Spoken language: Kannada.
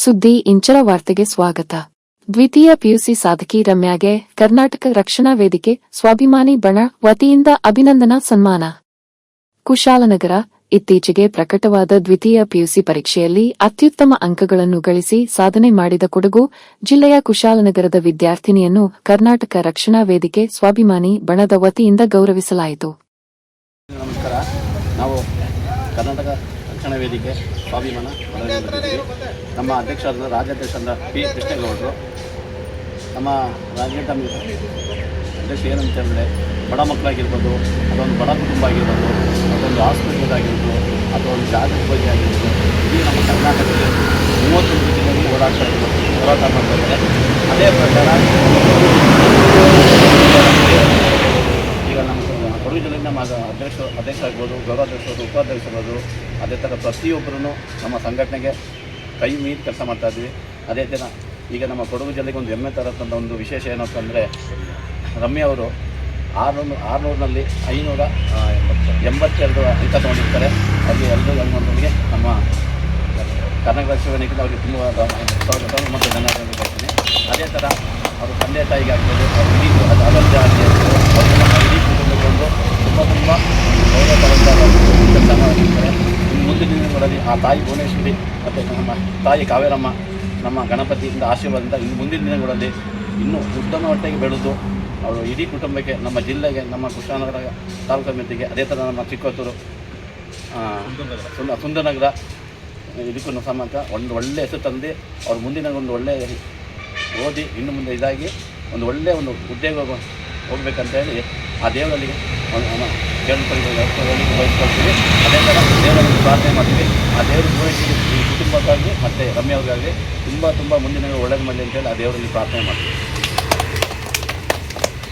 ಸುದ್ದಿ ಇಂಚರ ವಾರ್ತೆಗೆ ಸ್ವಾಗತ. ದ್ವಿತೀಯ ಪಿಯುಸಿ ಸಾಧಕಿ ರಮ್ಯಾಗೆ ಕರ್ನಾಟಕ ರಕ್ಷಣಾ ವೇದಿಕೆ ಸ್ವಾಭಿಮಾನಿ ಬಣ ವತಿಯಿಂದ ಅಭಿನಂದನಾ ಸನ್ಮಾನ. ಕುಶಾಲನಗರ. ಇತ್ತೀಚೆಗೆ ಪ್ರಕಟವಾದ ದ್ವಿತೀಯ ಪಿಯುಸಿ ಪರೀಕ್ಷೆಯಲ್ಲಿ ಅತ್ಯುತ್ತಮ ಅಂಕಗಳನ್ನು ಗಳಿಸಿ ಸಾಧನೆ ಮಾಡಿದ ಕೊಡಗು ಜಿಲ್ಲೆಯ ಕುಶಾಲನಗರದ ವಿದ್ಯಾರ್ಥಿನಿಯನ್ನು ಕರ್ನಾಟಕ ರಕ್ಷಣಾ ವೇದಿಕೆ ಸ್ವಾಭಿಮಾನಿ ಬಣದ ವತಿಯಿಂದ ಗೌರವಿಸಲಾಯಿತು. ನಮಸ್ಕಾರ. ನಾವು ಕರ್ನಾಟಕ ರಕ್ಷಣಾ ವೇದಿಕೆ ಸ್ವಾಭಿಮಾನ ನಮ್ಮ ಅಧ್ಯಕ್ಷರಾದ ರಾಜ್ಯಾಧ್ಯಕ್ಷರಾದ ಪಿ ಕೃಷ್ಣೇಗೌಡರು. ನಮ್ಮ ರಾಜ್ಯದ ಅಧ್ಯಕ್ಷ ಏನಂತ ಹೇಳಿದ್ರೆ, ಬಡ ಮಕ್ಕಳಾಗಿರ್ಬೋದು, ಅದೊಂದು ಬಡ ಕುಟುಂಬ ಆಗಿರ್ಬೋದು, ಅದೊಂದು ಹಾಸ್ಪಿಟಲ್ ಆಗಿರ್ಬೋದು, ಅಥವಾ ಒಂದು ಜಾಗದ ಬಗ್ಗೆ ಆಗಿರ್ಬೋದು, ಇಡೀ ನಮ್ಮ ಕರ್ನಾಟಕದಲ್ಲಿ 31 ಜಿಲ್ಲೆಯಲ್ಲಿ ಹೋರಾಟ ಮಾಡ್ತಾ ಇದ್ದಾರೆ. ಅದೇ ಪ್ರಕಾರ ಈಗ ನಮ್ಮ ಕೊಡಗು ಜಿಲ್ಲೆಯಿಂದ ನಮ್ಮ ಅಧ್ಯಕ್ಷ ಆಗ್ಬೋದು, ಗೌರವಾಧ್ಯಕ್ಷರು, ಉಪಾಧ್ಯಕ್ಷರು, ಅದೇ ಥರ ಪ್ರತಿಯೊಬ್ಬರೂ ನಮ್ಮ ಸಂಘಟನೆಗೆ ಕೈ ಮೀರಿ ಕೆಲಸ ಮಾಡ್ತಾಯಿದ್ವಿ. ಅದೇ ಥರ ಈಗ ನಮ್ಮ ಕೊಡಗು ಜಿಲ್ಲೆಗೆ ಒಂದು ಹೆಮ್ಮೆ ತರತ್ತಂಥ ಒಂದು ವಿಶೇಷ ಏನಪ್ಪ ಅಂದರೆ, ರಮ್ಯಾ ಅವರು 600ನಲ್ಲಿ 582 ಅಂಕ ತೊಗೊಂಡಿರ್ತಾರೆ. ಅವ್ರಿಗೆ ಎಲ್ಲರೂ ಗಂಡುಗಳಿಗೆ ನಮ್ಮ ಕರ್ನಾಟಕ ರಕ್ಷಣಾ ವೇದಿಕೆ ಅವರಿಗೆ ತುಂಬ ಸ್ವಾಗತ ಮತ್ತು ಧನ್ಯವಾದಗಳು ಹೇಳ್ತೀನಿ. ಅದೇ ಥರ ಅವ್ರ ತಂದೆ ತಾಯಿಗೆ ಆಗ್ಬೋದು, ಅವರದ್ದೇ ಆಗಿ ಅವರು ನಮ್ಮ ಇಡೀ ಕುಟುಂಬಕ್ಕೊಂದು ತುಂಬ ಗೌರವ ಕೆಲಸ ಮಾಡಿರ್ತಾರೆ. ಮುಂದಿನ ದಿನಗಳಲ್ಲಿ ಆ ತಾಯಿ ಭುವನೇಶ್ವರಿ ಮತ್ತು ನಮ್ಮ ತಾಯಿ ಕಾವೇರಮ್ಮ, ನಮ್ಮ ಗಣಪತಿಯಿಂದ ಆಶೀರ್ವಾದದಿಂದ ಇನ್ನು ಮುಂದಿನ ದಿನಗಳಲ್ಲಿ ಇನ್ನೂ ಉತ್ತಮ ಮಟ್ಟಿಗೆ ಬೆಳೆದು ಅವರು ಇಡೀ ಕುಟುಂಬಕ್ಕೆ, ನಮ್ಮ ಜಿಲ್ಲೆಗೆ, ನಮ್ಮ ಕುಶಾಲನಗರ ತಾಲೂಕು ಸಮಿತಿಗೆ, ಅದೇ ಥರ ನಮ್ಮ ಚಿಕ್ಕತ್ತೂರು ಸುಂದರನಗರ ಇದಕ್ಕೂ ಸಮೇತ ಒಂದು ಒಳ್ಳೆಯ ಹೆಸರು ತಂದು ಅವ್ರು ಮುಂದಿನ ಒಂದು ಒಳ್ಳೆಯ ಓದಿ ಇನ್ನು ಮುಂದೆ ಇದಾಗಿ ಒಂದು ಒಳ್ಳೆಯ ಒಂದು ಉದ್ಯೋಗ ಹೋಗ್ಬೇಕಂತೇಳಿ ಆ ದೇವರಲ್ಲಿ ಬಯಸ್ಕೊಳ್ತೀವಿ. ಅದೇ ಥರ ದೇವರಲ್ಲಿ ಪ್ರಾರ್ಥನೆ ಮಾಡ್ತೀವಿ. ಆ ದೇವರು ಪೂರೈಸಿ ಈ ಕುಟುಂಬಕ್ಕಾಗಲಿ ಮತ್ತು ರಮ್ಯಾವ್ರಿಗಾಗಲಿ ತುಂಬ ಮುಂದಿನ ಒಳ್ಳೇದು ಮಾಡಲಿ ಅಂತೇಳಿ ಆ ದೇವರಲ್ಲಿ ಪ್ರಾರ್ಥನೆ ಮಾಡ್ತೀವಿ.